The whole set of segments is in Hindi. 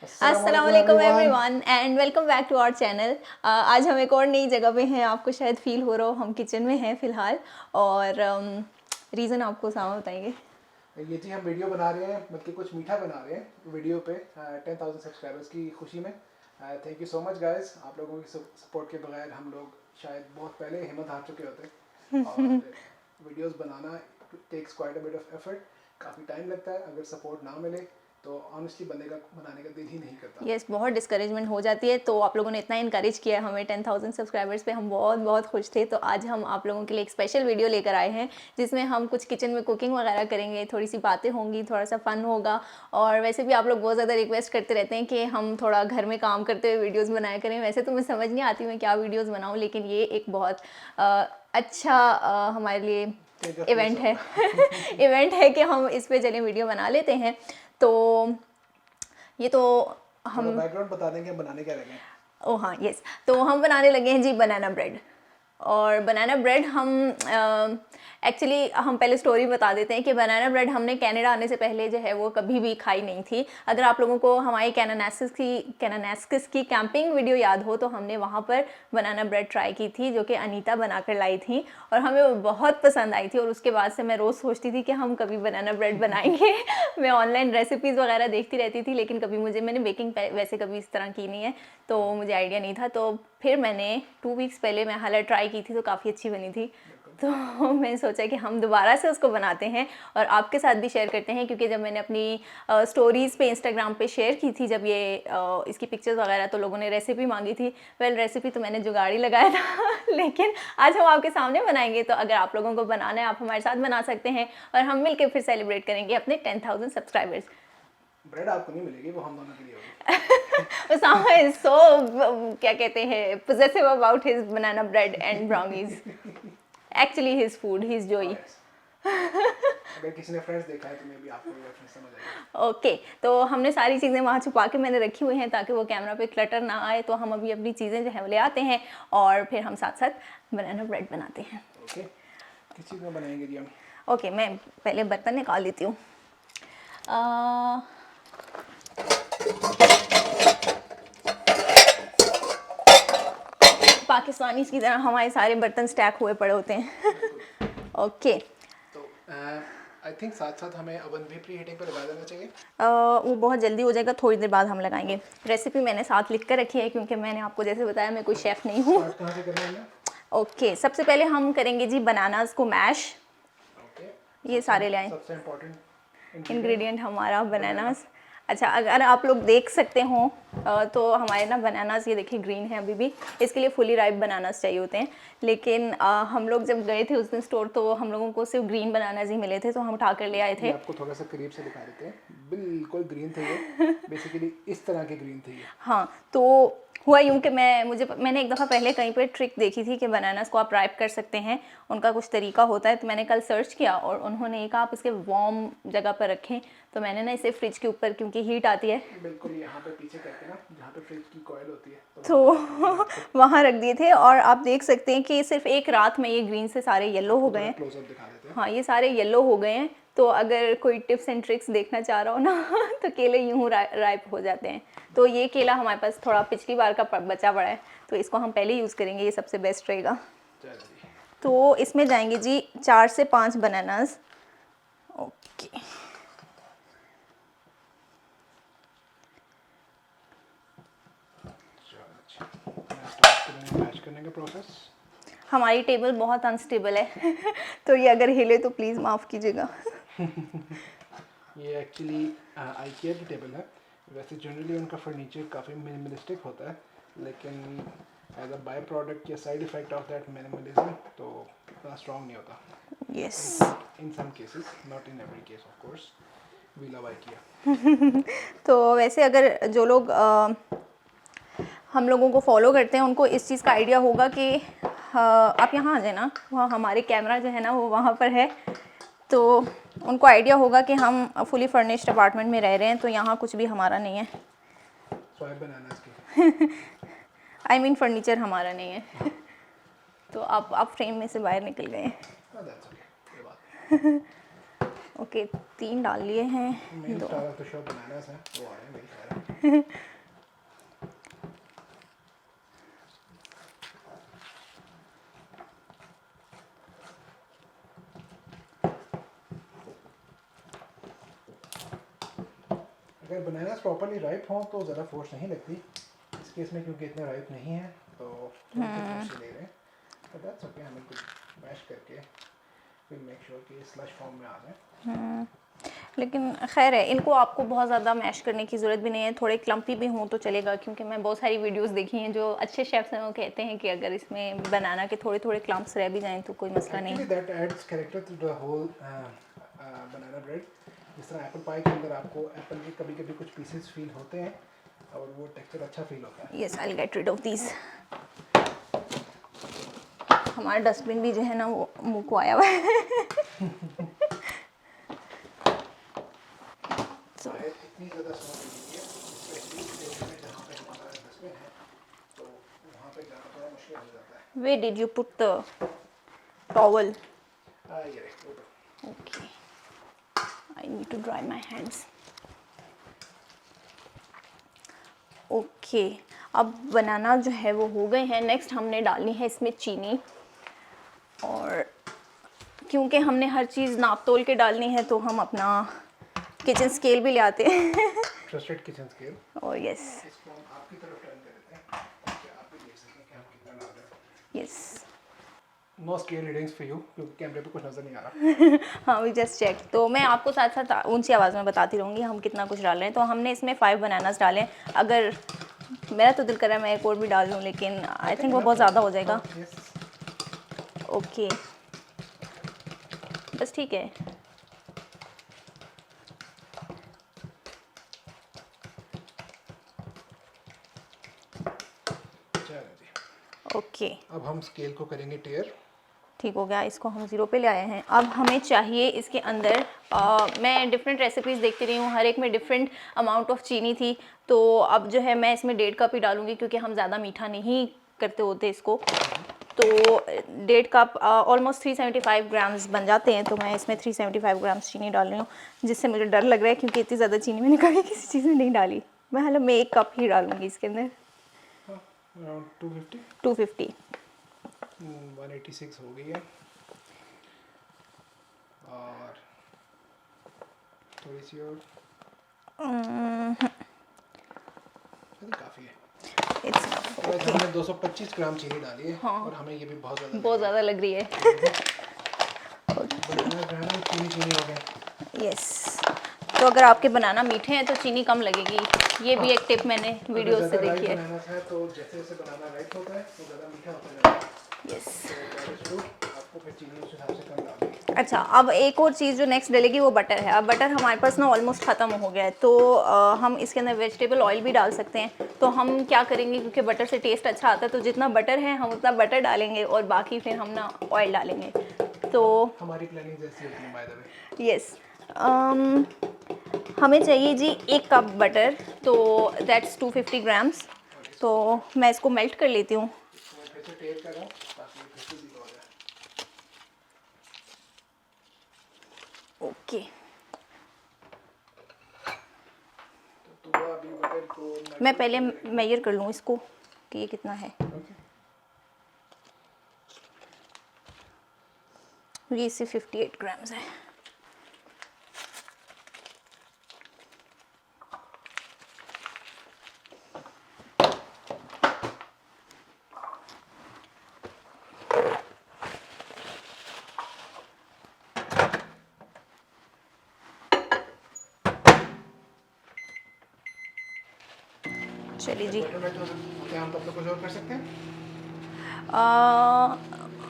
अस्सलाम वालेकुम everyone and welcome back to our channel. आज हम एक और नई जगह पे हैं। आपको शायद फील हो रहा हो हम किचन में हैं फ़िलहाल, और रीज़न आपको सामा बताएंगे। ये जी हम वीडियो बना रहे हैं, बल्कि कुछ मीठा बना रहे हैं वीडियो पे 10,000 सब्सक्राइबर्स की खुशी में। Thank you so much guys. आप लोगों की सपोर्ट के बगैर हम लोग शायद बहुत पहले हिम्मत हार चुके होते। और वीडियोस बनाना takes quite a bit of effort, काफ़ी टाइम लगता है। अगर सपोर्ट ना मिले तो ऑनेस्टली बंदे का बनाने का दिल ही नहीं करता। यस, बहुत डिस्करेजमेंट हो जाती है। तो आप लोगों ने इतना इनकरेज किया है हमें 10,000 सब्सक्राइबर्स पे, हम बहुत बहुत खुश थे। तो आज हम आप लोगों के लिए एक स्पेशल वीडियो लेकर आए हैं जिसमें हम कुछ किचन में कुकिंग वगैरह करेंगे, थोड़ी सी बातें होंगी, थोड़ा सा फन होगा। और वैसे भी आप लोग बहुत ज़्यादा रिक्वेस्ट करते रहते हैं कि हम थोड़ा घर में काम करते हुए वीडियोज़ बनाया करें। वैसे तो मुझे समझ नहीं आती मैं क्या वीडियोज़ बनाऊँ, लेकिन ये एक बहुत अच्छा हमारे लिए इवेंट है इवेंट है कि हम इस पे चलें वीडियो बना लेते हैं। तो ये तो हम बैकग्राउंड बता देंगे हम बनाने क्या लगे। ओ हाँ, यस। तो हम बनाने लगे हैं जी बनाना ब्रेड। और बनाना ब्रेड हम एक्चुअली हम पहले स्टोरी बता देते हैं कि बनाना ब्रेड हमने कनाडा आने से पहले जो है वो कभी भी खाई नहीं थी। अगर आप लोगों को हमारी कैनानास्किस की कैंपिंग वीडियो याद हो तो हमने वहाँ पर बनाना ब्रेड ट्राई की थी, जो कि अनीता बनाकर लाई थी और हमें वो बहुत पसंद आई थी। और उसके बाद से मैं रोज़ सोचती थी कि हम कभी बनाना ब्रेड बनाएंगे मैं ऑनलाइन रेसिपीज़ वगैरह देखती रहती थी, लेकिन कभी मैंने बेकिंग वैसे कभी इस तरह की नहीं है, तो मुझे आइडिया नहीं था। तो फिर मैंने 2 वीक्स पहले मैं हालांकि ट्राई की थी तो काफ़ी अच्छी बनी थी। तो मैंने सोचा कि हम दोबारा से उसको बनाते हैं और आपके साथ भी शेयर करते हैं, क्योंकि जब मैंने अपनी स्टोरीज़ पे इंस्टाग्राम पे शेयर की थी जब ये इसकी पिक्चर्स वगैरह, तो लोगों ने रेसिपी मांगी थी। रेसिपी तो मैंने जुगाड़ी लगाया था लेकिन आज हम आपके सामने बनाएंगे। तो अगर आप लोगों को बनाना है आप हमारे साथ बना सकते हैं और हम मिलकर फिर सेलिब्रेट करेंगे अपने 10,000 सब्सक्राइबर्स। ब्रेड आपको नहीं मिलेगी, वो हम दोनों के लिए होगी। Osama is so क्या कहते हैं possessive about his banana bread and brownies. Actually his food, his joy. अगर किसी ने फ्रेंड्स देखा है तो मे भी आपको ये रेफरेंस समझ आएगा। ओके, तो हमने सारी चीज़ें वहाँ छुपा के मैंने रखी हुई हैं ताकि वो कैमरा पे क्लटर ना आए। तो हम अभी अपनी चीज़ें जो है वो ले आते हैं और फिर हम साथ साथ बनाना ब्रेड बनाते हैं। ओके, किस चीज़ में बनाएंगे जी हम? ओके, मैं पहले बर्तन निकाल लेती हूँ। पाकिस्तानी की तरह हमारे सारे बर्तन स्टैक हुए पड़े होते हैं ओके। तो आई थिंक साथ साथ हमें ओवन भी प्री हीटिंग पर लगा देना चाहिए। वो बहुत जल्दी हो जाएगा, थोड़ी देर बाद हम लगाएंगे। रेसिपी मैंने साथ लिख कर रखी है क्योंकि मैंने आपको जैसे बताया मैं कोई शेफ़ नहीं हूँ। स्टार्ट कहाँ से करना है? ओके, सबसे पहले हम करेंगे जी बनानास को मैश। ओके, ये सारे ले आए सबसे इम्पोर्टेंट इंग्रेडिएंट हमारा बनानास। अच्छा, अगर आप लोग देख सकते हो तो हमारे ना बनानास ये देखिए ग्रीन है अभी भी। इसके लिए फुली राइप बनानास चाहिए होते हैं, लेकिन हम लोग जब गए थे उस दिन स्टोर तो हम लोगों को सिर्फ ग्रीन बनानास ही मिले थे, तो हम उठा कर ले आए थे। आपको थोड़ा सा करीब से दिखा देते हैं, बिल्कुल ग्रीन थे ये। बेसिकली इस तरह के ग्रीन थे ये। हाँ, तो हुआ यूँ कि मैंने एक दफ़ा पहले कहीं पे ट्रिक देखी थी कि बनानास को आप राइप कर सकते हैं, उनका कुछ तरीका होता है। तो मैंने कल सर्च किया और उन्होंने ये कहा आप इसके वार्म जगह पर रखें। तो मैंने ना इसे फ्रिज के ऊपर, क्योंकि हीट आती है, बिल्कुल यहाँ पे पीछे करके ना जहाँ पे फ्रिज की कॉइल होती है तो वहाँ रख दिए थे। और आप देख सकते हैं कि सिर्फ एक रात में ये ग्रीन से सारे येलो हो गए हैं। क्लोजअप दिखा देते हैं। हाँ, ये सारे येलो हो गए हैं। तो अगर कोई टिप्स एंड ट्रिक्स देखना चाह रहा हो ना तो केले यूँ राइप हो जाते हैं। तो ये केला हमारे पास थोड़ा पिछली बार का बचा पड़ा है, तो इसको हम पहले यूज़ करेंगे, ये सबसे बेस्ट रहेगा। तो इसमें जाएंगे जी 4 से 5 बनानास। ओके, मैश करने का प्रोसेस। हमारी टेबल बहुत अनस्टेबल है तो ये अगर हिले तो प्लीज़ माफ़ कीजिएगा ये एक्चुअली आईकिया की टेबल है। वैसे जनरली उनका फर्नीचर काफ़ी मिनिमलिस्टिक होता है, लेकिन एज अ बाय प्रोडक्ट या side effect of that minimalism तो इतना स्ट्रॉन्ग नहीं होता। Yes, in some cases, not in every case of course. We love IKEA. तो वैसे अगर जो लोग हम लोगों को फॉलो करते हैं उनको इस चीज़ का आइडिया होगा कि आप यहाँ आ जाए ना, वहाँ हमारे कैमरा जो है ना वो वहाँ पर है, तो उनको आइडिया होगा कि हम फुली फर्निश्ड अपार्टमेंट में रह रहे हैं। तो यहाँ कुछ भी हमारा नहीं है, आई मीन फर्नीचर हमारा नहीं है तो आप फ्रेम में से बाहर निकल गए। ओके 3 डाल लिए हैं। Main 2 star of the show bananas है, वो आ रहे हैं मेरी ख्याल है। अगर बनानास प्रॉपर्ली राइप हो तो ज़्यादा फोर्स नहीं लगती। इस केस में क्योंकि इतने राइप नहीं है तो थोड़ी सी फोर्स ही ले रहे हैं, बट दैट्स ओके। हमें कुछ मैश करके फिर मेक श्योर कि स्लश फॉर्म में आ जाए। लेकिन खैर है, इनको आपको बहुत ज़्यादा मैश करने की ज़रूरत भी नहीं है, थोड़े क्लम्पी भी हों तो चलेगा, क्योंकि मैं बहुत सारी वीडियोस देखी हैं जो अच्छे शेफ्स हैं वो कहते हैं कि अगर इसमें बनाना के थोड़े थोड़े क्लम्प्स रह भी जाएं तो कोई मसला नहीं एक्चुअली है। That adds character to the whole banana bread. जिस तरह एप्पल पाई के अंदर आपको एप्पल के कभी कभी कुछ पीसेस फील होते हैं और वो टेक्सचर अच्छा फील होता है। Yes, I will get rid of these. हमारा डस्टबिन भी जो है ना वो मुँह को आया हुआ है। शायद इतनी ज़्यादा स्मोक नहीं है, स्पेशली इस एरिया में जहाँ पे हमारा डस्टबिन है, तो वहाँ पे जाना थोड़ा मुश्किल हो जाता है। Where did you put the towel? ये रहे, वो तो। Okay, I need to dry my hands. Okay अब बनाना जो है वो हो गए हैं। नेक्स्ट हमने डालनी है इसमें चीनी, और क्योंकि हमने हर चीज़ नाप तोल के डालनी है तो हम अपना किचन स्केल भी ले आते हैं। Trusted kitchen scale. और यस इसको हम आपकी तरफ टर्न कर देते हैं ताकि आप भी देख सकें कि हम कितना डाल रहे हैं। Yes no scale readings for you, क्योंकि कैमरे पे कुछ नज़र नहीं आ रहा। हाँ वी जस्ट चेक। तो मैं आपको साथ साथ ऊंची आवाज़ में बताती रहूँगी हम कितना कुछ डाल रहे हैं। तो हमने इसमें 5 बनानास डाले हैं। अगर मेरा तो दिल कर रहा है मैं एक और भी डाल लूँ, लेकिन आई थिंक वो बहुत ज़्यादा हो जाएगा। यस। ओके बस ठीक है। चलो जी, ओके अब हम स्केल को करेंगे टेयर। ठीक हो गया, इसको हम 0 पे ले आए हैं। अब हमें चाहिए इसके अंदर मैं डिफरेंट रेसिपीज़ देखती रही हूँ, हर एक में डिफरेंट अमाउंट ऑफ चीनी थी। तो अब जो है मैं इसमें 1.5 कप ही डालूँगी, क्योंकि हम ज़्यादा मीठा नहीं करते होते इसको। तो 1.5 कप ऑलमोस्ट 375 ग्राम्स बन जाते हैं। तो मैं इसमें 375 ग्राम्स चीनी डाल रही हूँ, जिससे मुझे डर लग रहा है क्योंकि इतनी ज़्यादा चीनी मैंने कभी किसी चीज़ में नहीं डाली। मैं हालांकि मैं 1 कप ही डालूँगी इसके अंदर। अराउंड 250, 250 186 हो गई है, और थोड़ी सी और काफ़ी है। इट्स वैसे हमने 225 ग्राम चीनी डाली है, हाँ। और हमें ये भी बहुत ज़्यादा बहुत ज़्यादा लग रही है। बनाना चीनी चीनी हो गया। यस तो अगर आपके बनाना मीठे हैं तो चीनी कम लगेगी। ये भी एक टिप मैंने वीडियो से देखी है। बनाना है तो जैसे जैसे बनाना राइप होता है तो ज़्यादा मीठा होता जाता है। यस तो आपको फिर चीनी उस हिसाब से कम डालनी है। अच्छा, अब एक और चीज़ जो नेक्स्ट डलेगी वो बटर है। अब बटर हमारे पास ना ऑलमोस्ट ख़त्म हो गया है, तो हम इसके अंदर वेजिटेबल ऑयल भी डाल सकते हैं। तो हम क्या करेंगे, क्योंकि बटर से टेस्ट अच्छा आता है, तो जितना बटर है हम उतना बटर डालेंगे और बाकी फिर हम ना ऑयल डालेंगे। तो हमारी प्लानिंग जैसी होती है बाय द वे। यस हमें चाहिए जी 1 कप बटर, तो दैट्स 250 ग्राम्स। तो मैं इसको मेल्ट कर लेती हूँ। मैं फिर से टेस्ट कर रहा हूँ ताकि ये फिर से ज़ीरो हो जाए। ओके तो अभी बटर को मैं पहले मेजर कर लूँ इसको कि ये कितना है। ओके। ये इससे 58 ग्राम्स है। चलिए जी बटर मेल्ट हो क्या हम तब तक कुछ और कर सकते हैं?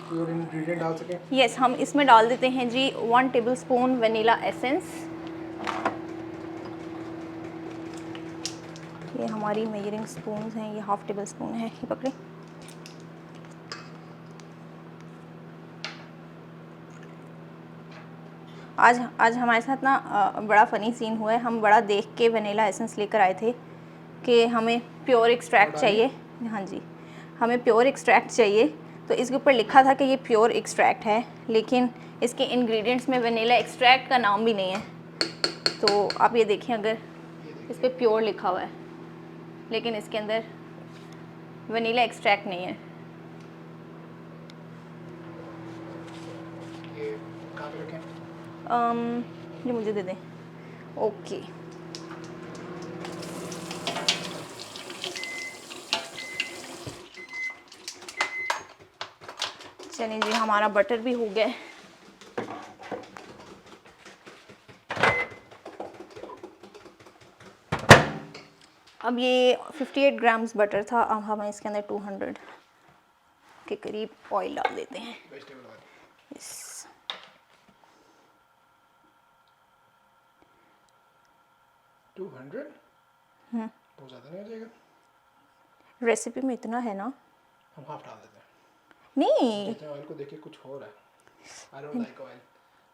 कोई और इंग्रेडिएंट डाल सकें? यस हम इसमें डाल देते हैं जी 1 टेबल स्पून वनीला एसेंस। ये हमारी मेजरिंग स्पून हैं, ये 1/2 टेबल स्पून है, ये पकड़े। आज हमारे साथ ना बड़ा फ़नी सीन हुआ है। हम बड़ा देख के वनीला एसेंस लेकर आए थे कि हमें प्योर एक्सट्रैक्ट चाहिए। हाँ जी, हमें प्योर एक्सट्रैक्ट चाहिए, तो इसके ऊपर लिखा था कि ये प्योर एक्सट्रैक्ट है, लेकिन इसके इंग्रेडिएंट्स में वनीला एक्सट्रैक्ट का नाम भी नहीं है। तो आप ये देखें, अगर इस पर प्योर लिखा हुआ है लेकिन इसके अंदर वनीला एक्सट्रैक्ट नहीं है। ये कहाँ पे रखें? ये मुझे दे दें। ओके, चलिए जी, हमारा बटर भी हो गया है। अब ये 58 ग्राम्स बटर था, अब हम इसके अंदर 200 के करीब ऑयल डाल देते हैं। Vegetable oil. इस 200 बहुत ज़्यादा नहीं हो जाएगा? रेसिपी में इतना है ना? हम हाफ डाल देते हैं। नहीं, जितने ऑयल को देखिए कुछ हो रहा है। I don't like oil.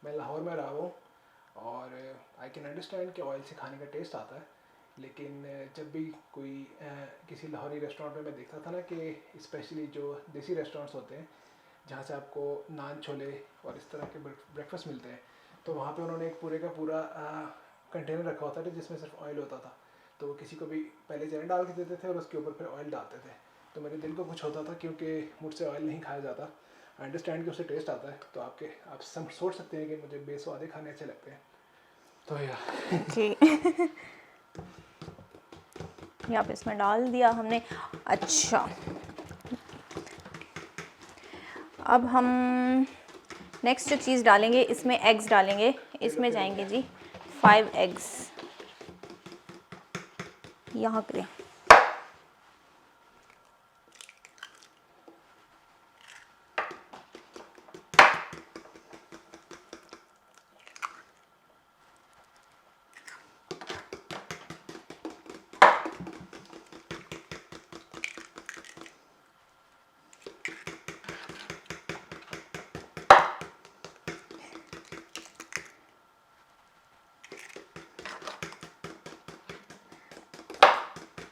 मैं लाहौर में रहा हूँ और आई कैन अंडरस्टैंड कि ऑयल से खाने का टेस्ट आता है, लेकिन जब भी कोई किसी लाहौरी रेस्टोरेंट में मैं देखता था ना कि स्पेशली जो देसी रेस्टोरेंट्स होते हैं जहाँ से आपको नान छोले और इस तरह के ब्रेकफास्ट मिलते हैं, तो वहाँ पे उन्होंने एक पूरे का पूरा कंटेनर रखा होता था जिसमें सिर्फ ऑयल होता था। तो वो किसी को भी पहले जरा डाल के देते थे और उसके ऊपर फिर ऑयल डालते थे। तो मेरे दिल को कुछ होता था क्योंकि मुझसे ऑयल नहीं खाया जाता। आई अंडरस्टैंड कि उससे टेस्ट आता है, तो आप सोच सकते हैं कि मुझे बेस्वादे खाने अच्छे लगते हैं। तो यार जी यहाँ पे इसमें डाल दिया हमने। अच्छा, अब हम नेक्स्ट जो चीज़ डालेंगे, इसमें एग्स डालेंगे। इसमें जाएंगे जी 5 एग्स। यहाँ करें।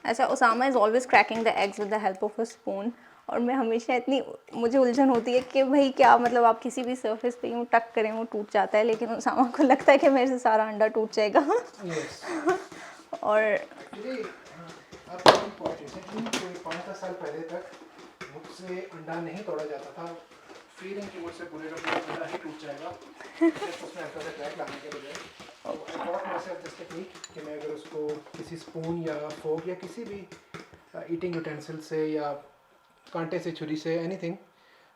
अच्छा, Usama is always cracking the eggs with the help of a spoon. और मैं हमेशा इतनी, मुझे उलझन होती है कि भाई क्या मतलब, आप किसी भी सरफेस पे यूँ टक करें वो टूट जाता है, लेकिन उसामा को लगता है कि मेरे से सारा अंडा टूट जाएगा। यस और एक्चुअली आप कोई 5-10 साल पहले तक मुझसे अंडा नहीं तोड़ा जाता था। फीलिंग कि मुझसे पूरे का पूरा अंडा ही टूट जाएगा सिर्फ उसमें हल्का सा क्रैक लाने के बजाय। तो I thought my self this technique कि मैं अगर उसको किसी स्पून या फोक या किसी भी ईटिंग यूटेंसिल से या कांटे से, छुरी से, एनीथिंग,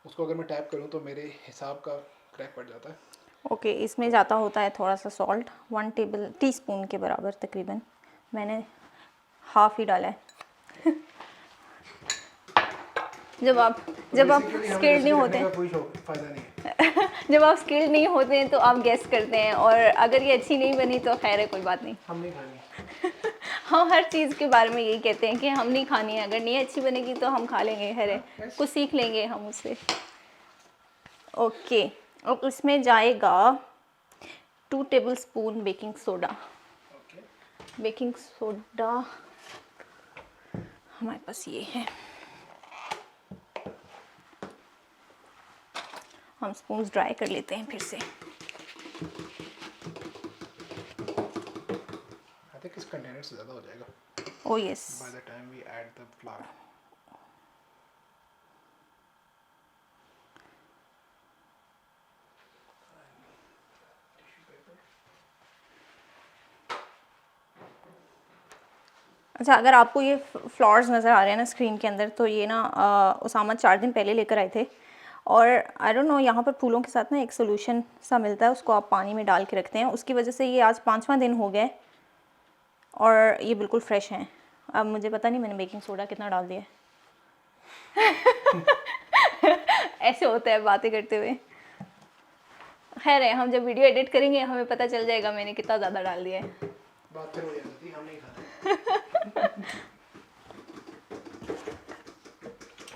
उसको अगर मैं टैप करूँ तो मेरे हिसाब का क्रैक पड़ जाता है। ओके, इसमें जाता होता है थोड़ा सा सॉल्ट, 1 टीस्पून के बराबर तकरीबन। मैंने हाफ ही डाला है। जब आप स्किल्ड नहीं होते हैं, कोई फायदा नहीं है। जब आप स्किल्ड नहीं होते हैं तो आप गेस करते हैं, और अगर ये अच्छी नहीं बनी तो खैर है, कोई बात नहीं। हम नहीं खानी। हम हर चीज़ के बारे में यही कहते हैं कि हम नहीं खानी है, अगर नहीं अच्छी बनेगी तो हम खा लेंगे, खैर है, कुछ सीख लेंगे हम उससे। ओके, अब इसमें जाएगा 2 tablespoon baking soda. Baking soda हमारे पास ये है। हम स्पून्स ड्राई कर लेते हैं फिर से। आई थिंक इस कंटेनर से ज़्यादा हो जाएगा oh yes. By the time we add the flour. अच्छा, अगर आपको ये फ्लावर्स नज़र आ रहे हैं ना स्क्रीन के अंदर, तो ये ना उसामा 4 दिन पहले लेकर आए थे। और आई डोंट नो, यहाँ पर फूलों के साथ ना एक सोल्यूशन सा मिलता है, उसको आप पानी में डाल के रखते हैं, उसकी वजह से ये आज 5वां दिन हो गया और ये बिल्कुल फ्रेश हैं। अब मुझे पता नहीं मैंने बेकिंग सोडा कितना डाल दिया ऐसे होता है बातें करते हुए। खैर है, हम जब वीडियो एडिट करेंगे हमें पता चल जाएगा मैंने कितना ज़्यादा डाल दिया है। बात फिर हो जाती है, हम नहीं खाते।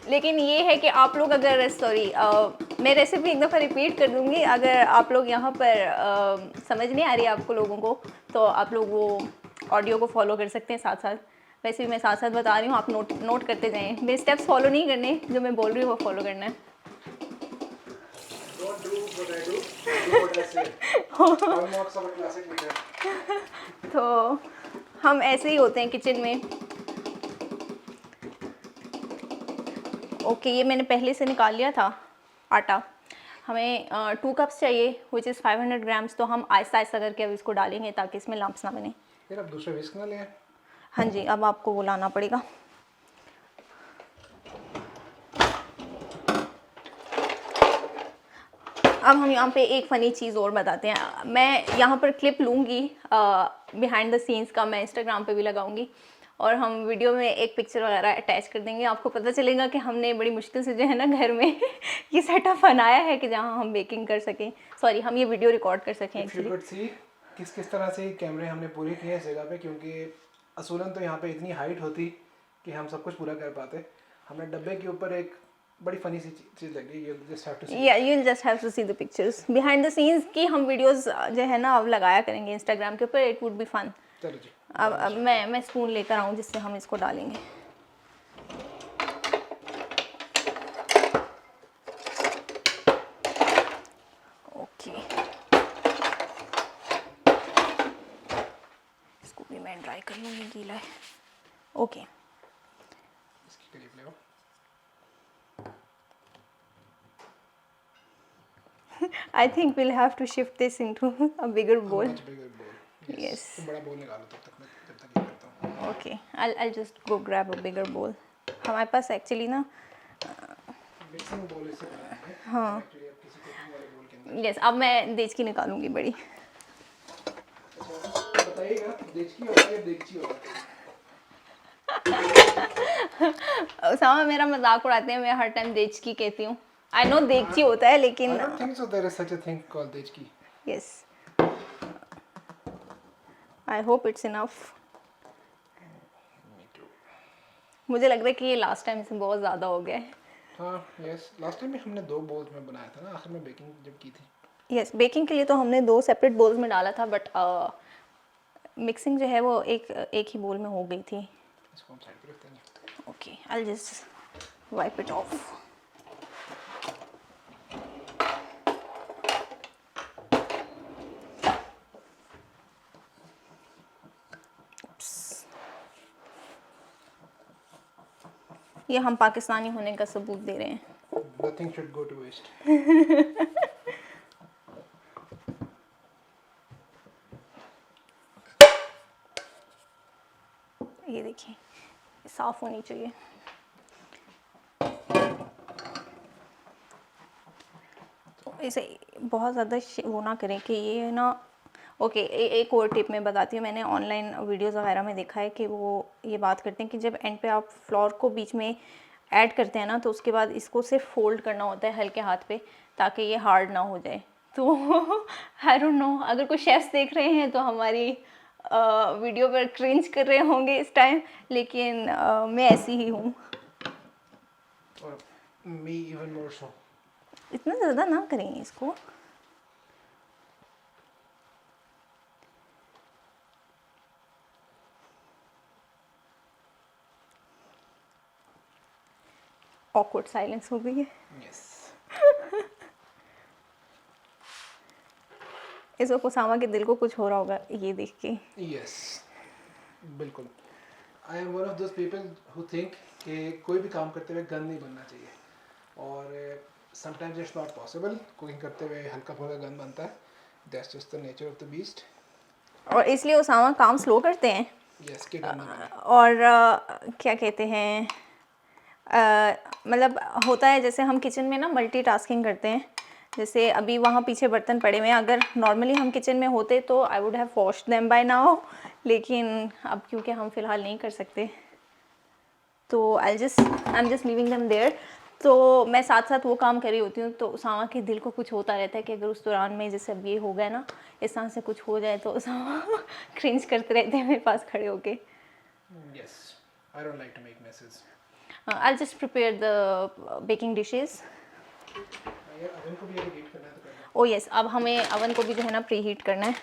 लेकिन ये है कि आप लोग अगर मैं रेसिपी एक दफ़ा रिपीट कर दूंगी, अगर आप लोग यहाँ पर समझ नहीं आ रही है आपको लोगों को, तो आप लोग वो ऑडियो को फॉलो कर सकते हैं साथ साथ। वैसे भी मैं साथ साथ बता रही हूँ, आप नोट करते जाएं। मेरे स्टेप्स फॉलो नहीं करने, जो मैं बोल रही हूँ वो फॉलो करना है। is what I do. Do what I say. Hallmarks of a classic leader. तो हम ऐसे ही होते हैं किचन में। ओके, ये मैंने पहले से निकाल लिया था आटा। हमें 2 कप्स चाहिए विच इज़ 500 ग्राम्स। तो हम आहिस्ता आहिस्ता करके अब इसको डालेंगे ताकि इसमें लम्प्स ना बने। फिर आप दूसरा विस्क ना लें। हाँ जी, अब आपको वो लाना पड़ेगा। अब हम यहाँ पे एक फ़नी चीज़ और बताते हैं। मैं यहाँ पर क्लिप लूँगी बिहाइंड द सीन्स का, मैं इंस्टाग्राम पे भी लगाऊंगी और हम वीडियो में एक पिक्चर वगैरह अटैच कर देंगे। आपको पता चलेगा कि हमने बड़ी मुश्किल से जो है ना घर में ये सेटअप बनाया है कि जहाँ हम बेकिंग कर सकें, सॉरी हम ये वीडियो रिकॉर्ड कर सकें एक्चुअली। एक्चुअली सी किस तरह से कैमरे हमने पूरे किए हैं इस जगह पे, क्योंकि असूलन तो यहाँ पे इतनी हाइट होती कि हम सब कुछ पूरा कर पाते। हमने डब्बे के ऊपर एक बड़ी फनी सी चीज़ लगी। You just have to see. या you just have to see the pictures behind the scenes की हम वीडियोस जो है ना अब लगाया करेंगे इंस्टाग्राम के ऊपर। It would be fun. चलो जी, अब मैं स्पून लेकर आऊँ जिससे हम इसको डालेंगे। ओके, इसको भी मैं ड्राई कर लूँगी, गीला है। ओके, इसकी करीब ले आओ। I think we'll have to shift this into a bigger bowl. Much bigger bowl. Yes. तुम बड़ा बोल निकालो तब तक मैं जब तक ये करता हूँ। Okay, I'll just go grab a bigger bowl. हमारे पास एक्चुअली ना मिक्सिंग बोल इससे बनाना है। हाँ। एक्चुअली आप किसी कुकिंग वाले बोल के अंदर। यस, अब मैं देचकी निकालूंगी बड़ी। अच्छा, बताइएगा देचकी होगा या देगची होगा? उसामा मेरा मजाक उड़ाते हैं, मैं हर टाइम देचकी कहती हूँ। आई नो देगची होता है I लेकिन don't think so. There is such a thing called देचकी. Yes, I hope it's enough. Me too. मुझे लग रहा है कि ये लास्ट टाइम से बहुत ज़्यादा हो गया है। हाँ, yes. लास्ट टाइम में हमने 2 बोल्स में बनाया था ना, आखिर में बेकिंग जब की थी। यस, बेकिंग के लिए तो हमने 2 सेपरेट बोल्स में डाला था, बट मिक्सिंग जो है वो एक ही बोल में हो गई थी। इसको हम साइड पे रखते हैं। Okay, I just wipe it of. ये हम पाकिस्तानी होने का सबूत दे रहे हैं। Nothing should go to waste. ये देखिए, साफ होनी चाहिए। इसे बहुत ज़्यादा वो ना करें कि ये ना। ओके, एक और टिप मैं बताती हूँ। मैंने ऑनलाइन वीडियोस वगैरह में देखा है कि वो ये बात करते हैं कि जब एंड पे आप फ्लोर को बीच में ऐड करते हैं ना, तो उसके बाद इसको सिर्फ फोल्ड करना होता है हल्के हाथ पे ताकि ये हार्ड ना हो जाए। तो आई डोंट नो, अगर कोई शेफ्स देख रहे हैं तो हमारी वीडियो पर क्रिंज कर रहे होंगे इस टाइम, लेकिन मैं ऐसी ही हूँ। और me even more so. इतना ज़्यादा ना करें इसको। ऑकवर्ड साइलेंस हो गई है। Yes. इस वक्त उसामा के दिल को कुछ हो रहा होगा ये देख के। Yes. बिल्कुल। I am one of those people who think कि कोई भी काम करते हुए गन नहीं बनना चाहिए, और sometimes it's not possible. Cooking करते हुए हल्का फुल्का गन बनता है। That's just the nature of the beast. और इसलिए उसामा काम स्लो करते हैं। Yes, कि गन ना बने। और क्या कहते हैं, मतलब होता है जैसे हम किचन में ना मल्टीटास्किंग करते हैं। जैसे अभी वहाँ पीछे बर्तन पड़े हुए हैं, अगर नॉर्मली हम किचन में होते तो I would have washed them by now, लेकिन अब क्योंकि हम फ़िलहाल नहीं कर सकते तो I am just leaving them there. तो मैं साथ साथ वो काम कर रही होती हूँ, तो उसामा के दिल को कुछ होता रहता है कि अगर उस दौरान में जैसे अब ये हो गया ना, इस तरह से कुछ हो जाए तो उसामा क्रिंज करते रहते हैं मेरे पास खड़े होके। Yes, I don't like to make messes. I'll just prepare the baking dishes. यार अवन को भी अगर हीट करना है तो करना। ओ यस, अब हमें अवन को भी जो है ना प्री हीट करना है।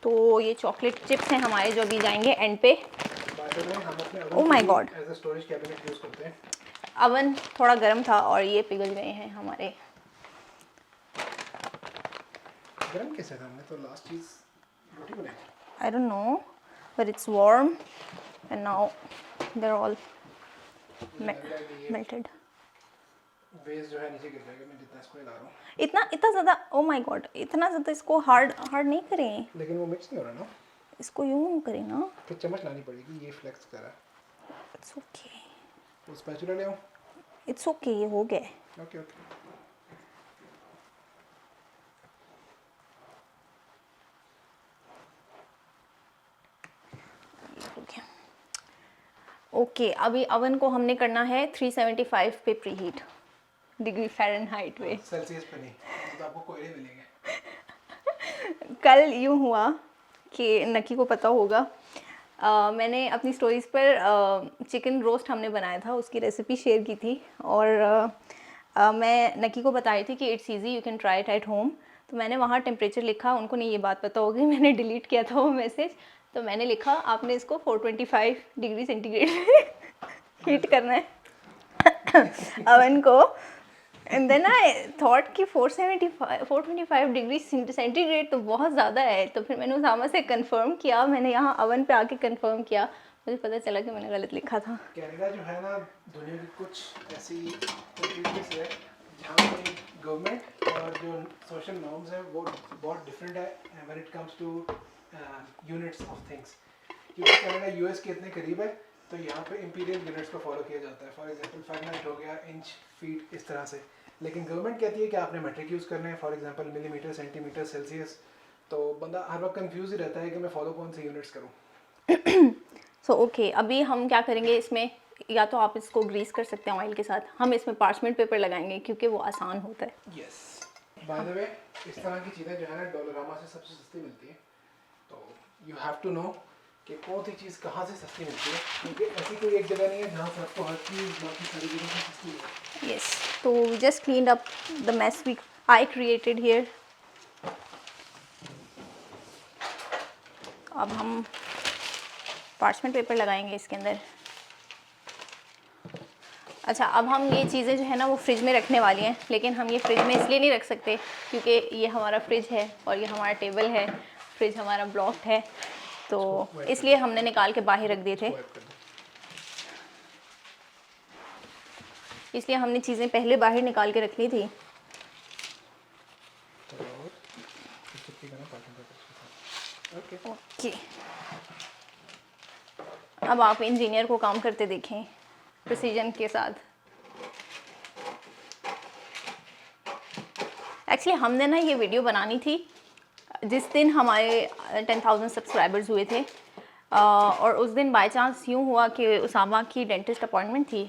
तो ये चॉकलेट चिप्स हैं हमारे जो अभी जाएंगे एंड पे। बाद में हम अपने Oh my God. As a storage cabinet use करते हैं। अवन थोड़ा गर्म था और ये पिघल गए हैं हमारे। गर्म कैसे था? हमने तो लास्ट चीज़ रोटी बनाई थी। I don't know, but it's warm and now they're all मुझे लग रहा है कि ये melted. बेस जो है नीचे गिर जाएगा, मैं जितना इसको हिला रहा हूँ। इतना इतना ज़्यादा, ओ माय गॉड, इतना ज़्यादा इसको हार्ड हार्ड नहीं करें, लेकिन वो मिक्स नहीं हो रहा ना, इसको यूं करें ना. फिर चम्मच लानी पड़ेगी, ये फ्लेक्स कर रहा है। इट्स ओके, वो स्पैचुला ले आऊँ? इट्स ओके, ये हो गया. Okay okay. ओके, अभी अवन को हमने करना है 375 पे प्री हीट, डिग्री फ़ारेनहाइट पे. सेल्सियस पे नहीं, तो आपको कोयले मिलेंगे। कल यूँ हुआ कि नकी को पता होगा, मैंने अपनी स्टोरीज़ पर चिकन रोस्ट हमने बनाया था, उसकी रेसिपी शेयर की थी, और मैं नकी को बता रही थी कि it's easy, you can try it at home. तो मैंने वहाँ टेम्परेचर लिखा, उनको नहीं ये बात पता होगी, मैंने डिलीट किया था वो मैसेज. तो मैंने लिखा आपने इसको 425 डिग्री सेंटीग्रेड हीट करना है अवन को. एंड देन आई थॉट कि 425 डिग्री सेंटीग्रेड तो बहुत ज़्यादा है. तो फिर मैंने उसामा से कंफर्म किया, मैंने यहाँ अवन पे आके कंफर्म किया, मुझे पता चला कि मैंने गलत लिखा था. कनाडा जो है ना, दुनिया की कुछ ऐसी कंट्रीज है जहाँ पे गवर्नमेंट और जो सोशल नॉर्म्स हैं वो बहुत डिफरेंट है when it comes two units of things. क्योंकि कनाडा यूएस के इतने करीब है, तो यहाँ पे इंपीरियल यूनिट्स को फॉलो किया जाता है. फॉर एग्जांपल फ़ारेनहाइट हो गया, इंच, फीट, इस तरह से. लेकिन गवर्नमेंट कहती है कि आपने मेट्रिक यूज़ करना है, for example millimetre, centimetre, Celsius. तो बंदा हर वक्त कंफ्यूज ही रहता है कि मैं फॉलो कौन से यूनिट्स करूँ. सो ओके, अभी हम क्या करेंगे इसमें, या तो आप इसको ग्रीस कर सकते हैं ऑयल के साथ, हम इसमें पार्चमेंट पेपर लगाएंगे क्योंकि वो आसान होता है. यस. बाय द वे, इस तरह की चीज़ें जो है ना डॉलरामा से सबसे सस्ती मिलती है. तो यू हैव टू नो कि कौन सी चीज़ कहाँ से सस्ती मिलती है, क्योंकि ऐसी कोई एक जगह नहीं है जहाँ से आपको हर चीज़ बाकी सारी जगह से सस्ती है. यस, तो we just cleaned up the mess we I created here. अब हम पार्चमेंट पेपर लगाएंगे इसके अंदर. अच्छा, अब हम ये चीज़ें जो है ना वो फ्रिज में रखने वाली हैं, लेकिन हम ये फ्रिज में इसलिए नहीं रख सकते क्योंकि ये हमारा फ्रिज है और ये हमारा टेबल है, फ्रिज हमारा ब्लॉक्ड है, तो इसलिए हमने निकाल के बाहर रख दिए थे. इसलिए हमने चीज़ें पहले बाहर निकाल के रख ली थी. ओके, अब आप इंजीनियर को काम करते देखें प्रिसीजन के साथ. एक्चुअली हमने ना ये वीडियो बनानी थी जिस दिन हमारे 10,000 सब्सक्राइबर्स हुए थे, और उस दिन बाय चांस यूँ हुआ कि उसामा की डेंटिस्ट अपॉइंटमेंट थी.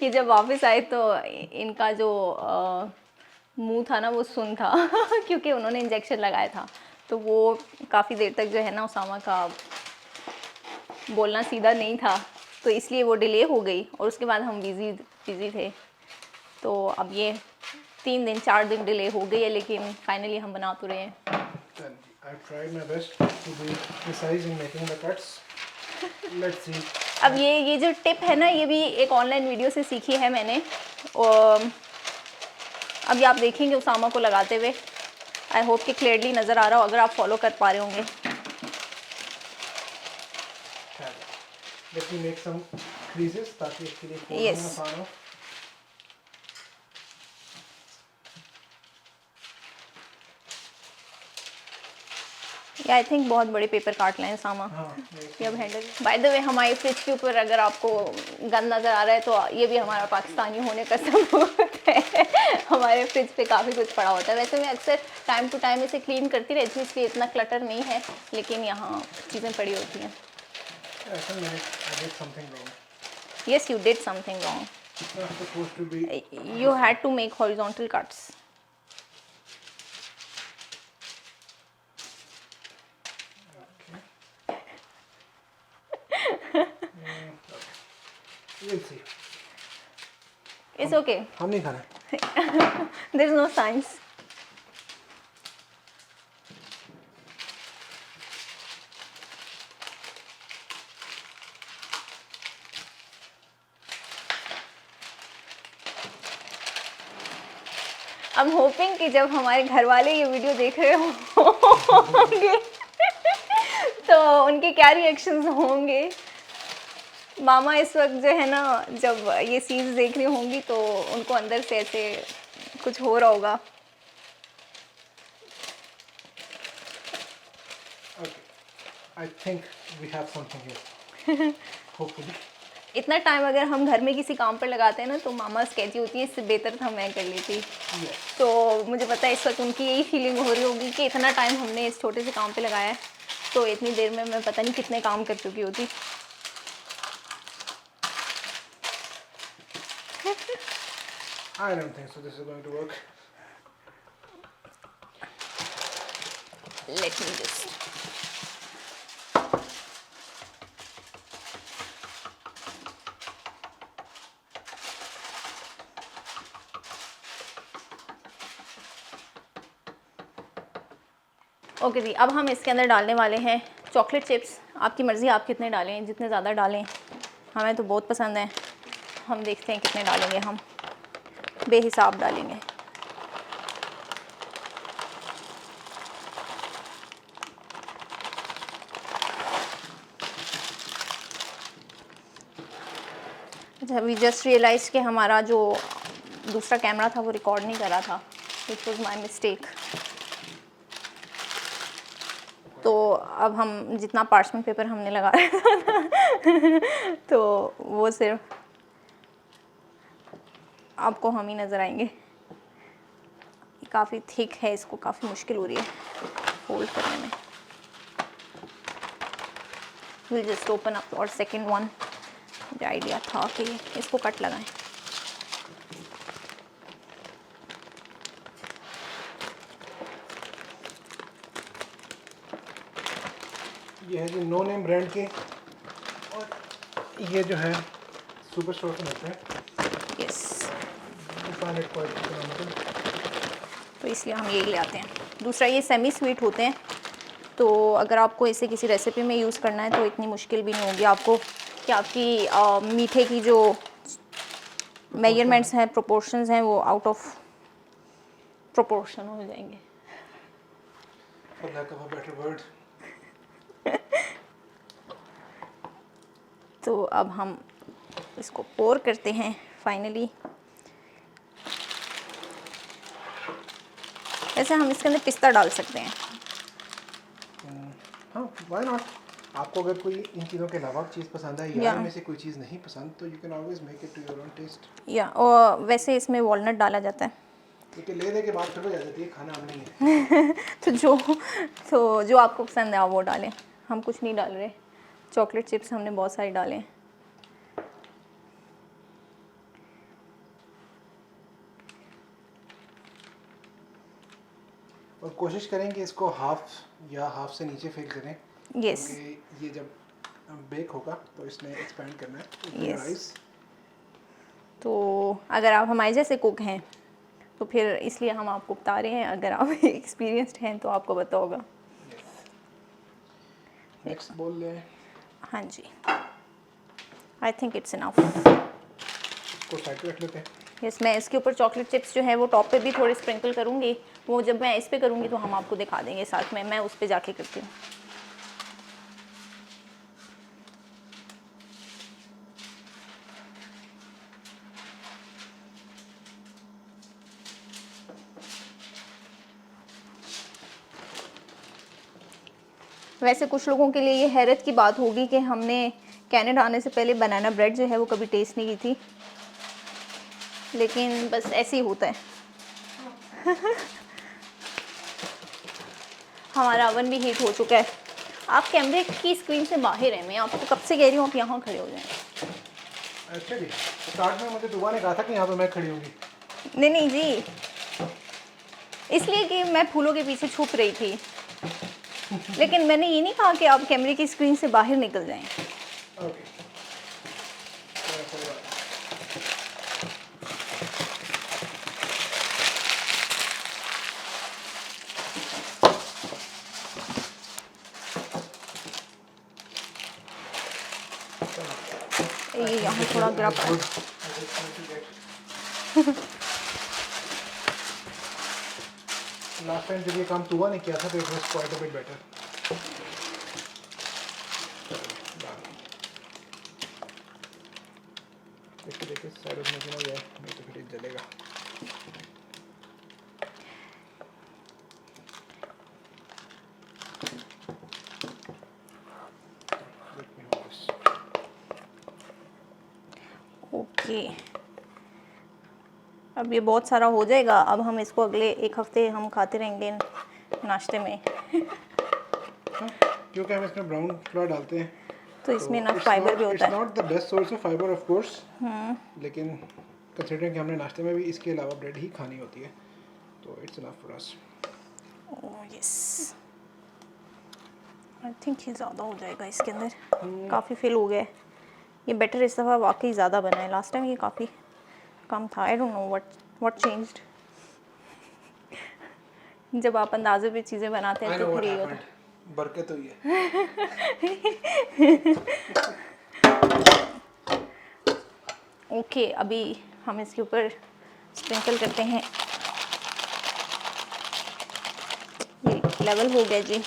ये जब वापस आए तो इनका जो मुंह था ना वो सुन था क्योंकि उन्होंने इंजेक्शन लगाया था, तो वो काफ़ी देर तक जो है ना उसामा का बोलना सीधा नहीं था, तो इसलिए वो डिले हो गई. और उसके बाद हम बिज़ी थे, तो अब ये 3-4 दिन डिले हो गई है, लेकिन फाइनली हम बना तो रहे हैं. I tried my best to be precise in making the cuts. Let's see. अब ये जो टिप है ना, ये भी एक ऑनलाइन वीडियो से सीखी है मैंने, और अभी आप देखेंगे उसामा को लगाते हुए. आई होप कि क्लियरली नज़र आ रहा हो, अगर आप फॉलो कर पा रहे होंगे. Let me make some creases ताकि इसके लिए फोल्ड Yes. करना आसान हो. आई थिंक बहुत बड़े पेपर काट लें सामा. हाँ, ये अब हैंडल. बाय द वे, हमारे फ्रिज के ऊपर अगर आपको गंद नज़र आ रहा है तो ये भी हमारा पाकिस्तानी होने का सबूत है. हमारे फ्रिज पे काफ़ी कुछ पड़ा होता है. वैसे मैं अक्सर टाइम टू टाइम इसे क्लीन करती रहती हूँ, इसलिए इतना क्लटर नहीं है, लेकिन यहाँ चीज़ें पड़ी होती हैं. I did something wrong. Yes, you did something wrong. It's not supposed to be. You had to make horizontal cuts. We'll see. It's okay. हम नहीं खाना. There's no science. I'm hoping कि जब हमारे घर वाले ये वीडियो देख रहे होंगे तो उनके क्या रिएक्शंस होंगे। मामा इस वक्त जो है ना, जब ये सीन्स देख रही होंगी तो उनको अंदर से ऐसे कुछ हो रहा होगा। I think we have something here. Hopefully. इतना टाइम अगर हम घर में किसी काम पर लगाते हैं ना तो मामा कहती होती है इससे बेहतर था मैं कर लेती। तो मुझे पता है इस वक्त उनकी यही फीलिंग हो रही होगी कि इतना टाइम हमने इस छोटे से काम पे लगाया है, तो इतनी देर में मैं पता नहीं कितने काम कर चुकी होती। I don't think so this is going to work. Let me just okay जी, अब हम इसके अंदर डालने वाले हैं चॉकलेट चिप्स। आपकी मर्ज़ी आप कितने डालें, जितने ज़्यादा डालें, हमें तो बहुत पसंद है। हम देखते हैं कितने डालेंगे, हम बेहिसाब डालेंगे। अच्छा, वी जस्ट रियलाइज कि हमारा जो दूसरा कैमरा था वो रिकॉर्ड नहीं कर रहा था। It was my mistake. तो अब हम जितना पार्चमेंट पेपर हमने लगाया था तो वो सिर्फ आपको हम ही नज़र आएंगे। काफ़ी थिक है, इसको काफ़ी मुश्किल हो रही है फोल्ड करने में। विल जस्ट ओपन अप और सेकेंड वन। मुझे आइडिया था कि इसको कट लगाएं। ये है जी नो नेम ब्रांड के, और ये जो है सुपर स्टोर से मिलते हैं। यस, तो इसलिए हम यही ले आते हैं। दूसरा ये सेमी स्वीट होते हैं, तो अगर आपको इसे किसी रेसिपी में यूज़ करना है तो इतनी मुश्किल भी नहीं होगी आपको कि आपकी मीठे की जो मेजरमेंट्स हैं, प्रोपोर्शंस हैं, वो आउट ऑफ प्रोपोर्शन हो जाएंगे। For lack of a better word. तो अब हम इसको पोर करते हैं फाइनली। वैसे हम इसके अंदर पिस्ता डाल सकते हैं। हाँ, why not? आपको अगर कोई इन चीज़ों के अलावा चीज़ पसंद है या इनमें से कोई चीज़ नहीं पसंद, तो you can always make it to your own taste. या और वैसे इसमें वॉलनट डाला जाता है। क्योंकि ले दे के बाद फिर हो जाती है, खाना हम नहीं है। तो जो आपको पसंद है आप वो डालें। हम कुछ नहीं डाल रहे। चॉकलेट चिप्स हमने बहुत सारे डाले हैं। और कोशिश करेंगे इसको हाफ से नीचे फिल करें। यस, क्योंकि ये जब बेक होगा तो इसने एक्सपेंड करना है। यस। तो अगर आप हमारे जैसे कुक हैं तो फिर इसलिए हम आपको बता रहे हैं। अगर आप एक्सपीरियंस्ड हैं तो आपको पता होगा। नेक्स्ट बोल लें। हाँ जी, आई थिंक इट्स इनफ। इसको साइड पे रख लेते हैं। यस, मैं इसके ऊपर चॉकलेट चिप्स जो है वो टॉप पे भी थोड़े स्प्रिंकल करूँगी। वो जब मैं इस पे करूँगी तो हम आपको दिखा देंगे साथ में। मैं उस पे जाके करती हूँ। वैसे कुछ लोगों के लिए ये हैरत की बात होगी कि हमने कनाडा आने से पहले बनाना ब्रेड जो है वो कभी टेस्ट नहीं की थी, लेकिन बस ऐसे ही होता है। हमारा ओवन भी हीट हो चुका है। आप कैमरे की स्क्रीन से बाहर हैं। मैं आपको कब से कह रही हूँ आप यहाँ खड़े हो जाएं। अच्छा जी, स्टार्ट में मुझे दुआ ने कहा था कि यहाँ पे मैं खड़ी होंगी। नहीं जी, इसलिए कि मैं फूलों के पीछे छुप रही थी, लेकिन मैंने ये नहीं कहा कि आप कैमरे की स्क्रीन से बाहर निकल जाएं। ओके। ये यहाँ थोड़ा गिरा पड़ा। लास्ट टाइम जब ये काम तुआ ने किया था तो it was quite a bit better. देखिए साइड में ना जाए नहीं तो फिर ये जलेगा। ओके, अब ये बहुत सारा हो जाएगा। अब हम इसको अगले एक हफ्ते हम खाते रहेंगे नाश्ते में। हाँ, क्योंकि हम इसमें ब्राउन फ्लोर डालते हैं तो इसमें ना फाइबर भी होता है। It's not the best source of fibre of course, लेकिन कंसीडरिंग कि हमने नाश्ते में भी इसके अलावा ब्रेड ही खानी होती है तो it's enough for us. Oh yes, I think ये ज़्यादा हो जाएगा इसके अंदर, काफ़ी फिल हो गया है ये। बेटर इस दफ़ा वाकई ज़्यादा बना है, लास्ट टाइम ये काफ़ी कम था। I don't know what changed. जब आप अंदाजे पे चीज़ें बनाते हैं तो फिर ये होता है। बरकत हुई है। ओके, अभी हम इसके ऊपर स्प्रिंकल करते हैं। ये लेवल हो गया जी।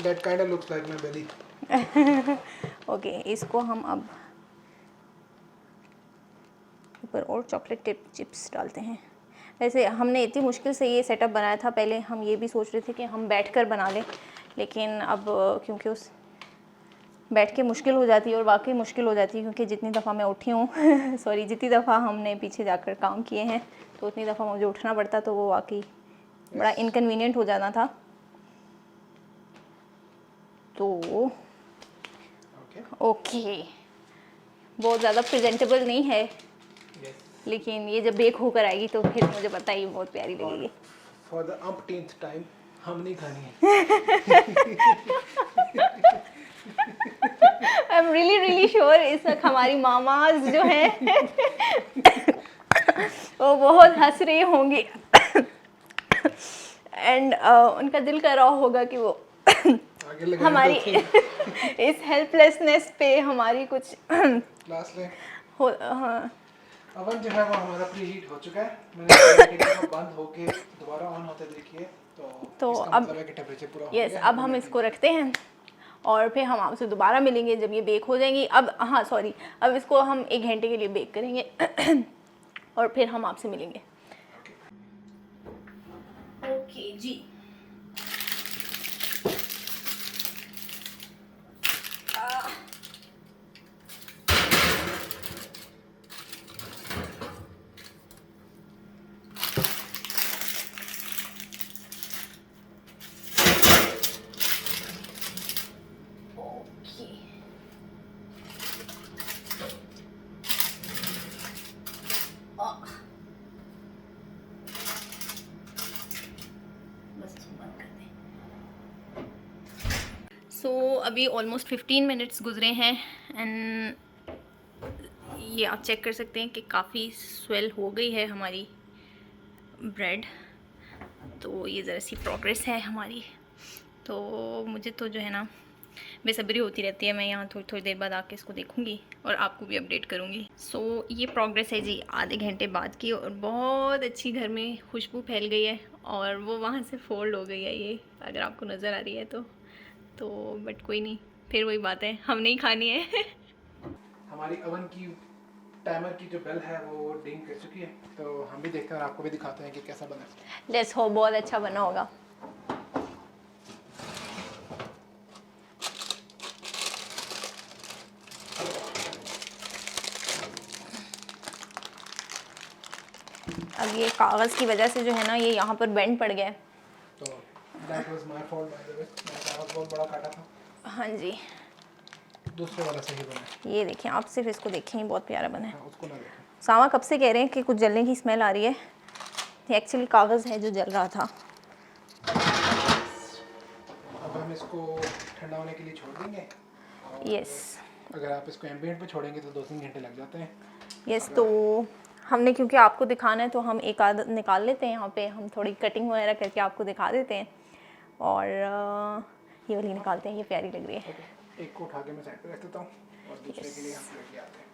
That kind of looks like my belly. Okay, इसको हम अब ऊपर और चॉकलेट चिप्स डालते हैं। वैसे हमने इतनी मुश्किल से ये सेटअप बनाया था, पहले हम ये भी सोच रहे थे कि हम बैठकर बना लें, लेकिन अब क्योंकि उस बैठ के मुश्किल हो जाती है, और वाकई मुश्किल हो जाती है क्योंकि जितनी दफ़ा मैं उठी हूँ सॉरी, जितनी दफ़ा हमने पीछे जाकर काम किए हैं तो उतनी दफ़ा मुझे उठना पड़ता, तो वो वाकई बड़ा इनकन्वीनियंट हो जाना था। तो ओके, बहुत ज़्यादा प्रेजेंटेबल नहीं है, लेकिन ये जब बेक होकर आएगी तो फिर मुझे पता है ये बहुत प्यारी लगेगी। फॉर द umpteenth टाइम हम नहीं खानी है। आई एम रियली श्योर इस वक्त हमारी मामाज जो हैं वो बहुत हंस रही होंगी एंड उनका दिल कर रहा होगा कि वो हमारी इस हेल्पलेसनेस पे हमारी कुछ लास्ट में हो। हाँ, अवन जो है वो हमारा प्री हीट हो चुका है। मैंने इसको बंद होके दोबारा ऑन होते देखिए तो इसका अब मतलब है कि टेम्परेचर पूरा हो यस, गया। अब हम इसको रखते हैं और फिर हम आपसे दोबारा मिलेंगे जब ये बेक हो जाएंगी। अब हाँ सॉरी, अब इसको हम 1 घंटे के लिए बेक करेंगे और फिर हम आपसे मिलेंगे। ओके जी, सो अभी ऑलमोस्ट 15 मिनट्स गुजरे हैं एंड ये आप चेक कर सकते हैं कि काफ़ी स्वेल हो गई है हमारी ब्रेड। तो ये ज़रा सी प्रोग्रेस है हमारी। तो मुझे तो जो है ना बेसब्री होती रहती है, मैं यहाँ थोड़ी थोड़ी देर बाद आके इसको देखूँगी और आपको भी अपडेट करूँगी। सो ये प्रोग्रेस है जी आधे घंटे बाद की, और बहुत अच्छी घर में खुशबू फैल गई है और वो वहाँ से फोल्ड हो गई है, ये अगर आपको नज़र आ रही है तो बट कोई नहीं, फिर वही बात है, हम नहीं खानी है। हमारी अवन की टाइमर की जो बेल है वो डिंग कर चुकी है, तो हम भी देखते हैं और आपको भी दिखाते हैं कि कैसा बना है। लेट्स होप बहुत अच्छा बना होगा। अब ये कागज़ की वजह से जो है ना ये यहाँ पर बेंड पड़ गया है, तो that was my fault by the way, मैं कागज बहुत बड़ा काटा था। हाँ जी, दूसरे वाला सही बना है। ये देखिए, आप सिर्फ इसको देखें, ये बहुत प्यारा बना है। हाँ, उसको ना देखें। सामा कब से कह रहे हैं कि कुछ जलने की स्मेल आ रही है, ये एक्चुअली कागज़ है जो जल रहा था। अब हम इसको ठंडा होने के लिए छोड़ देंगे। यस अगर आप इसको एम्बिएंट पे छोड़ेंगे तो 2-3 घंटे लग जाते हैं। यस, तो हमने क्योंकि आपको दिखाना है तो हम एक आध निकाल लेते हैं, यहाँ पे हम थोड़ी कटिंग वगैरह करके आपको दिखा देते हैं, और ये वाली निकालते हैं, ये प्यारी लग रही है। एक को उठा के मैं साइड पे रख देता हूँ और दूसरे के लिए हम लेके आते हैं।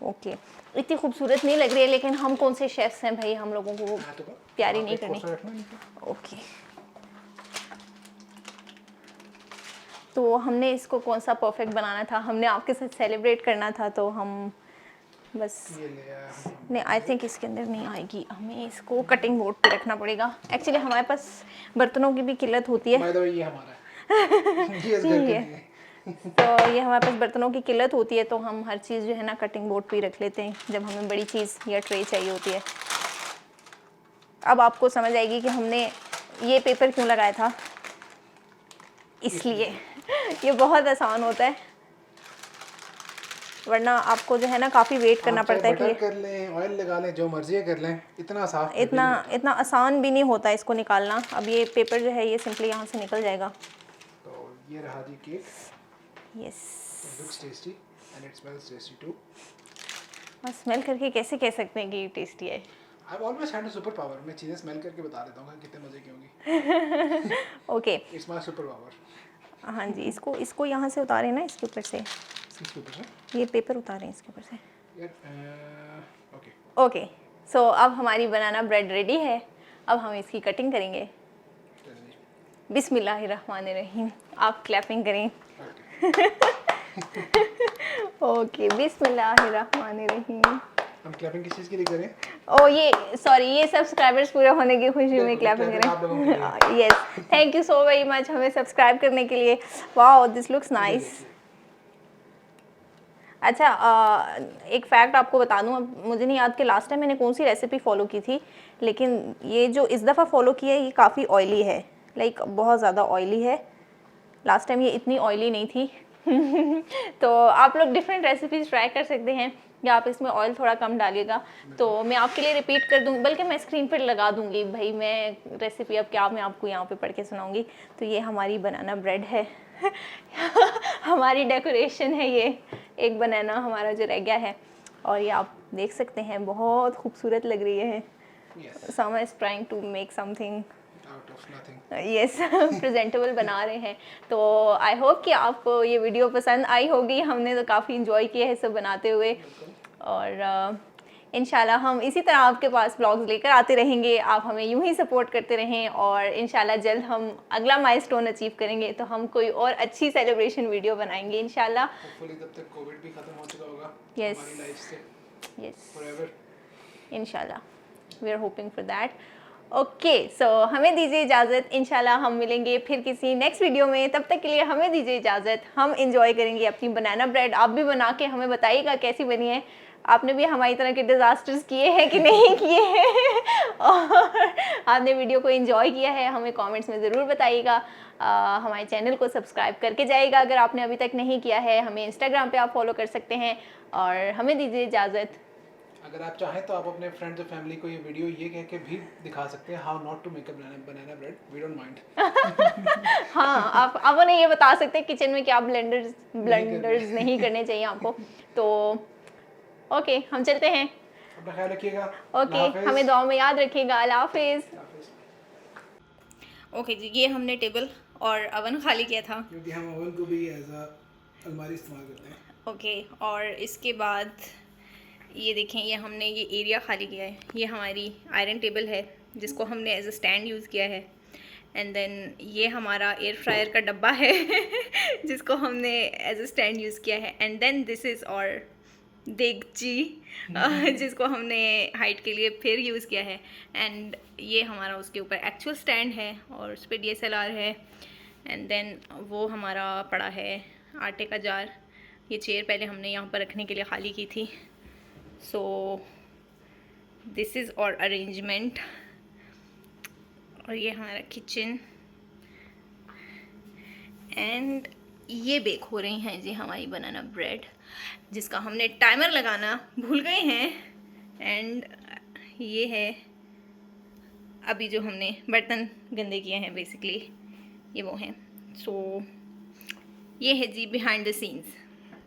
ओके, इतनी खूबसूरत नहीं लग रही है, लेकिन हम कौन से शेफ्स हैं भाई, हम लोगों को हाँ, तो प्यारी नहीं करनी। रखना नहीं। ओके तो हमने इसको कौन सा परफेक्ट बनाना था, हमने आपके साथ सेलिब्रेट करना था, तो हम बस ये ले आया हम। नहीं, आई थिंक इसके अंदर नहीं आएगी, हमें इसको कटिंग बोर्ड पे रखना पड़ेगा। एक्चुअली हमारे पास बर्तनों की भी किल्लत होती है। बाय द वे ये हमारा है। ये इस घर के ये। लिए। तो ये हमारे पास बर्तनों की किल्लत होती है, तो हम हर चीज़ जो है ना कटिंग बोर्ड पे ही रख लेते हैं जब हमें बड़ी चीज़ या ट्रे चाहिए होती है। अब आपको समझ आएगी कि हमने ये पेपर क्यों लगाया था, इसलिए ये बहुत आसान होता है, वरना आपको जो है ना काफ़ी वेट करना आप चाहे पड़ता है बटर कि कर लें, ऑयल लगा लें, जो मर्जी कर लें, इतना साफ कभी इतना नहीं होता। इतना आसान भी नहीं होता इसको निकालना। अब ये पेपर जो है ये सिंपली यहाँ से निकल जाएगा। तो ये रहा जी cake. Yes. It looks tasty and it smells tasty too. और स्मेल करके कैसे कह सकते हैं कि ये टेस्टी है। I've always had a superpower. मैं चीज़ें स्मेल करके बता देता हूँ कि कितने मज़े की होंगी। ओके। It's my superpower. हाँ जी, इसको यहाँ से उतारें ना, इसके ऊपर से इसके ऊपर से? ये पेपर उतारें इसके ऊपर से। यार, ओके। ओके, सो अब हमारी बनाना ब्रेड रेडी है। अब हम इसकी कटिंग करेंगे। बिस्मिल्लाहिर्रहमानिर्रहीम। आप क्लैपिंग करें। ओके, बिस्मिल्लाहिर्रहमानिर्रहीम। हम क्लैपिंग किस चीज़ के लिए करें? ओ ये सॉरी, ये सब्सक्राइबर्स पूरे होने की खुशी में बिल्कुल, क्लैपिंग clapping आप लोगों के करें। Yes, thank you so very much हमें सब्सक्राइब करने के लिए। वाओ, दिस लुक्स ये नाइस। देखिए। अच्छा, एक फैक्ट आपको बता दूं, अब मुझे नहीं याद कि लास्ट टाइम मैंने कौन सी रेसिपी फॉलो की थी, लेकिन ये जो इस दफ़ा फॉलो की है ये काफ़ी ऑयली है, लाइक बहुत ज़्यादा ऑयली है। लास्ट टाइम ये इतनी ऑयली नहीं थी। तो आप लोग डिफरेंट रेसिपीज़ ट्राई कर सकते हैं, या आप इसमें ऑयल थोड़ा कम डालिएगा। तो मैं आपके लिए रिपीट कर दूँ, बल्कि मैं स्क्रीन पर लगा दूँगी भाई, मैं रेसिपी अब क्या मैं आपको यहाँ पे पढ़ के सुनाऊँगी। तो ये हमारी बनाना ब्रेड है। हमारी डेकोरेशन है, ये एक बनाना हमारा जो रह गया है, और ये आप देख सकते हैं बहुत खूबसूरत लग रही है। Yes, Someone is trying to make something out of nothing. Yes presentable बना रहे हैं। तो आई होप कि आपको ये वीडियो पसंद आई होगी। हमने तो काफ़ी इंजॉय किया है सब बनाते हुए, और इंशाल्लाह हम इसी तरह आपके पास ब्लॉग्स लेकर आते रहेंगे। आप हमें यूं ही सपोर्ट करते रहें, और इंशाल्लाह जल्द हम अगला माइलस्टोन अचीव करेंगे तो हम कोई और अच्छी सेलिब्रेशन वीडियो बनाएंगे इंशाल्लाह। Hopefully तब तक कोविड भी खत्म हो चुका होगा Yes. हमारी लाइफ से यस, forever. इंशाल्लाह we are hoping for that. Okay, so हमें दीजिए इजाज़त। इंशाल्लाह हम मिलेंगे फिर किसी नेक्स्ट वीडियो में। तब तक के लिए हमें दीजिए इजाज़त। हम इंजॉय करेंगे अपनी बनाना ब्रेड। आप भी बना के हमें बताइएगा कैसी बनी है। आपने भी हमारी तरह के डिज़ास्टर्स किए हैं कि नहीं किए हैं, और आपने वीडियो को एंजॉय किया है हमें कमेंट्स में ज़रूर बताइएगा। हमारे चैनल को सब्सक्राइब करके जाइएगा अगर आपने अभी तक नहीं किया है। हमें इंस्टाग्राम पे आप फॉलो कर सकते हैं, और हमें दीजिए इजाज़त। अगर आप चाहें तो आप अपने फ्रेंड्स और फैमिली को ये वीडियो ये कह के भी दिखा सकते हैं, how not to make a banana bread, we don't mind. हाँ, आप उन्हें ये बता सकते हैं किचन में क्या ब्लेंडर्स नहीं करने चाहिए आपको। तो ओके, हम चलते हैं। अपना ख्याल रखिएगा। ओके, हमें दुआ में याद रखिएगा। अल्लाह हाफिज़। ओके जी, ये हमने टेबल और अवन खाली किया था, क्योंकि हम ओवन को भी एज अ अलमारी इस्तेमाल करते हैं। ओके, और इसके बाद ये देखें, ये हमने ये एरिया खाली किया है। ये हमारी आयरन टेबल है जिसको हमने एज अ स्टैंड यूज़ किया है। एंड देन ये हमारा एयर फ्रायर का डब्बा है जिसको हमने एज अ स्टैंड यूज़ किया है। एंड देन दिस इज़ और देगची जिसको हमने हाइट के लिए फिर यूज़ किया है। एंड ये हमारा उसके ऊपर एक्चुअल स्टैंड है, और उस पर DSLR है। एंड देन वो हमारा पड़ा है आटे का जार। ये चेयर पहले हमने यहाँ पर रखने के लिए खाली की थी। सो दिस इज़ और अरेंजमेंट, और ये हमारा किचन। एंड ये बेक हो रही हैं जी हमारी बनाना ब्रेड, जिसका हमने टाइमर लगाना भूल गए हैं। एंड ये है अभी जो हमने बर्तन गंदे किए हैं, बेसिकली ये वो हैं। सो ये है जी बिहाइंड द सीन्स।